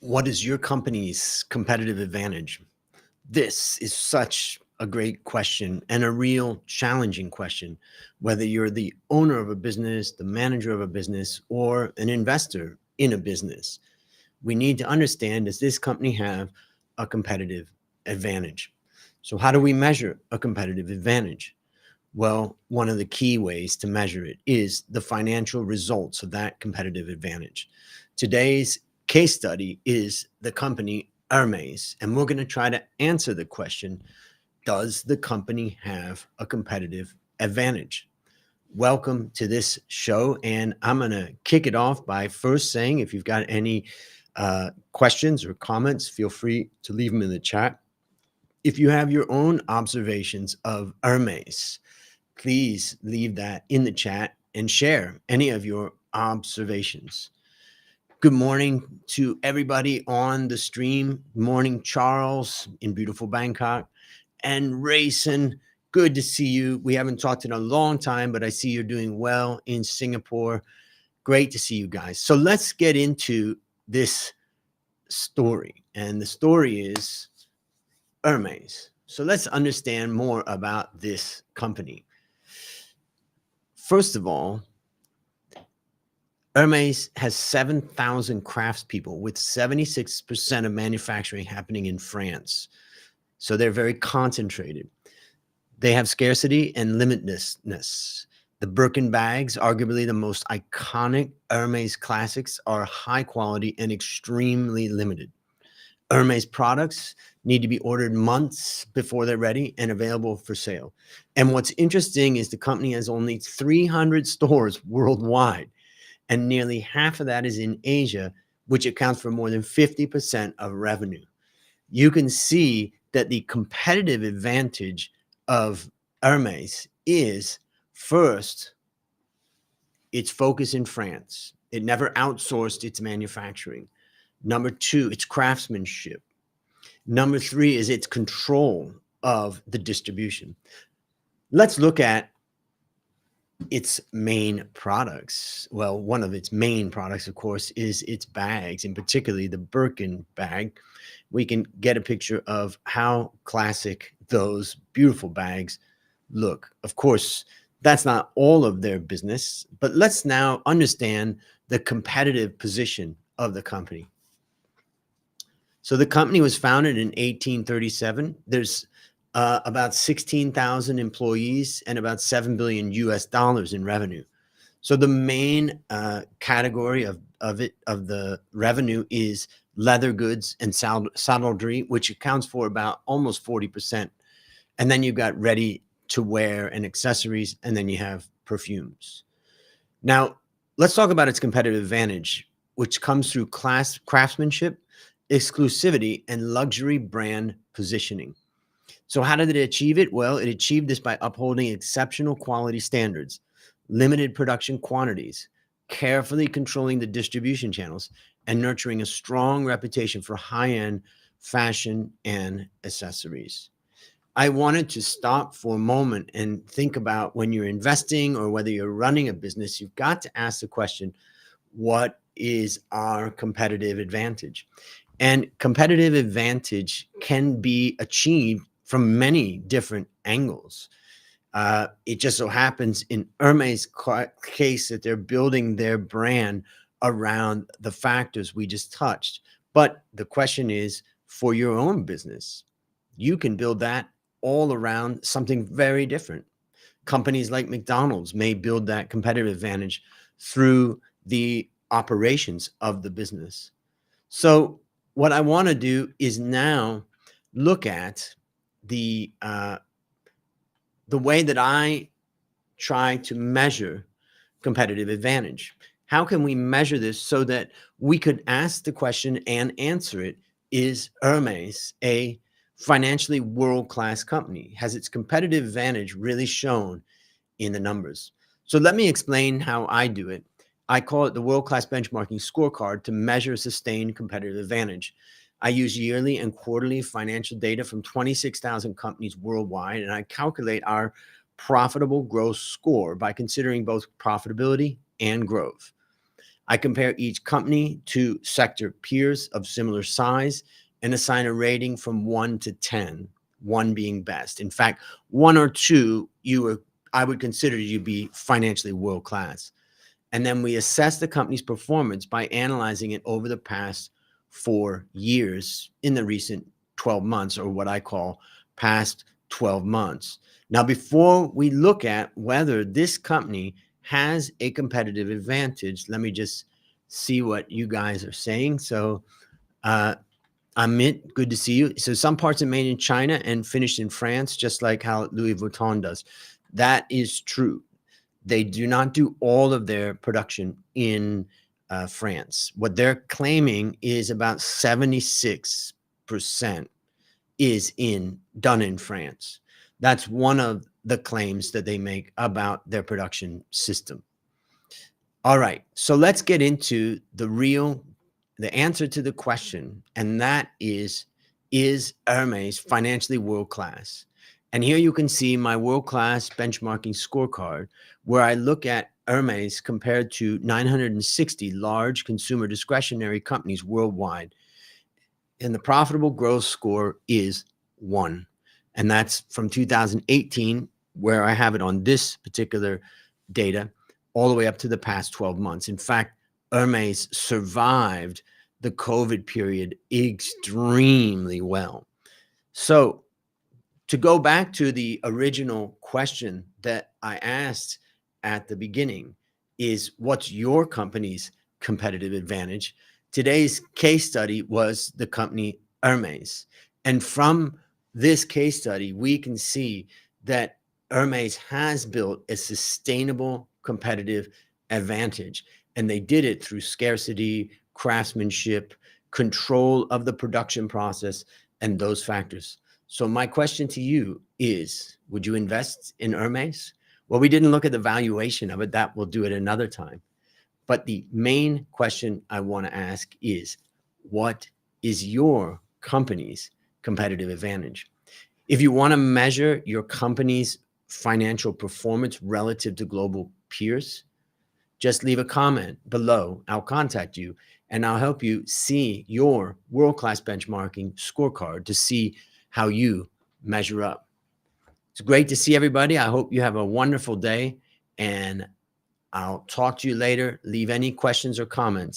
What is your company's competitive advantage? This is such a great question and a real challenging question. Whether you're the owner of a business, the manager of a business, or an investor in a business, we need to understand, does this company have a competitive advantage? So, how do we measure a competitive advantage? Well, one of the key ways to measure it is the financial results of that competitive advantage. Today's case study is the company Hermes, and we're going to try to answer the question, does the company have a competitive advantage? Welcome to this show, and I'm going to kick it off by first saying, if you've got any questions or comments, feel free to leave them in the chat. If you have your own observations of Hermes, please leave that in the chat and share any of your observations. Good morning to everybody on the stream. Morning, Charles in beautiful Bangkok. And Rayson, good to see you. We haven't talked in a long time, but I see you're doing well in Singapore. Great to see you guys. So let's get into this story. And the story is Hermes. So let's understand more about this company. First of all, Hermes has 7,000 craftspeople with 76% of manufacturing happening in France. So they're very concentrated. They have scarcity and limitlessness. The Birkin bags, arguably the most iconic Hermes classics, are high quality and extremely limited. Hermes products need to be ordered months before they're ready and available for sale. And what's interesting is the company has only 300 stores worldwide, and nearly half of that is in Asia, which accounts for more than 50% of revenue. You can see that the competitive advantage of Hermes is, first, its focus in France. It never outsourced its manufacturing. Number two, its craftsmanship. Number three is its control of the distribution. Let's look at its main products. Well, one of its main products, of course, is its bags, and particularly the Birkin bag. We can get a picture of how classic those beautiful bags look. Of course, that's not all of their business, but let's now understand the competitive position of the company. So the company was founded in 1837. There's about 16,000 employees and about $7 billion in revenue. So the main category of the revenue is leather goods and saddlery, which accounts for about almost 40%. And then you've got ready to wear and accessories, and then you have perfumes. Now, let's talk about its competitive advantage, which comes through craftsmanship, exclusivity, and luxury brand positioning. So how did it achieve it? Well, it achieved this by upholding exceptional quality standards, limited production quantities, carefully controlling the distribution channels, and nurturing a strong reputation for high-end fashion and accessories. I wanted to stop for a moment and think about, when you're investing or whether you're running a business, you've got to ask the question, what is our competitive advantage? And competitive advantage can be achieved from many different angles. It just so happens in Hermes' case that they're building their brand around the factors we just touched. But the question is, for your own business, you can build that all around something very different. Companies like McDonald's may build that competitive advantage through the operations of the business. So what I want to do is now look at the way that I try to measure competitive advantage. How can we measure this so that we could ask the question and answer it? Is Hermes a financially world-class company? Has its competitive advantage really shown in the numbers? So let me explain how I do it. I call it the world-class benchmarking scorecard to measure sustained competitive advantage. I use yearly and quarterly financial data from 26,000 companies worldwide, and I calculate our profitable growth score by considering both profitability and growth. I compare each company to sector peers of similar size and assign a rating from 1 to 10, 1 being best. In fact, 1 or 2, I would consider you to be financially world class. And then we assess the company's performance by analyzing it over the past 4 years in the recent 12 months, or what I call past 12 months. Now, before we look at whether this company has a competitive advantage, let me just see what you guys are saying. So, Amit, good to see you. So some parts are made in China and finished in France, just like how Louis Vuitton does. That is true. They do not do all of their production in France. What they're claiming is about 76% is done in France. That's one of the claims that they make about their production system. All right, so let's get into the answer to the question, and that is Hermes financially world-class? And here you can see my world-class benchmarking scorecard, where I look at Hermes compared to 960 large consumer discretionary companies worldwide. And the profitable growth score is 1. And that's from 2018, where I have it on this particular data, all the way up to the past 12 months. In fact, Hermes survived the COVID period extremely well. So to go back to the original question that I asked at the beginning is, what's your company's competitive advantage? Today's case study was the company Hermes. And from this case study, we can see that Hermes has built a sustainable competitive advantage. And they did it through scarcity, craftsmanship, control of the production process, and those factors. So my question to you is, would you invest in Hermes? Well, we didn't look at the valuation of it. That we'll do it another time. But the main question I want to ask is, what is your company's competitive advantage? If you want to measure your company's financial performance relative to global peers, just leave a comment below. I'll contact you and I'll help you see your world-class benchmarking scorecard to see how you measure up. It's great to see everybody. I hope you have a wonderful day, and I'll talk to you later. Leave any questions or comments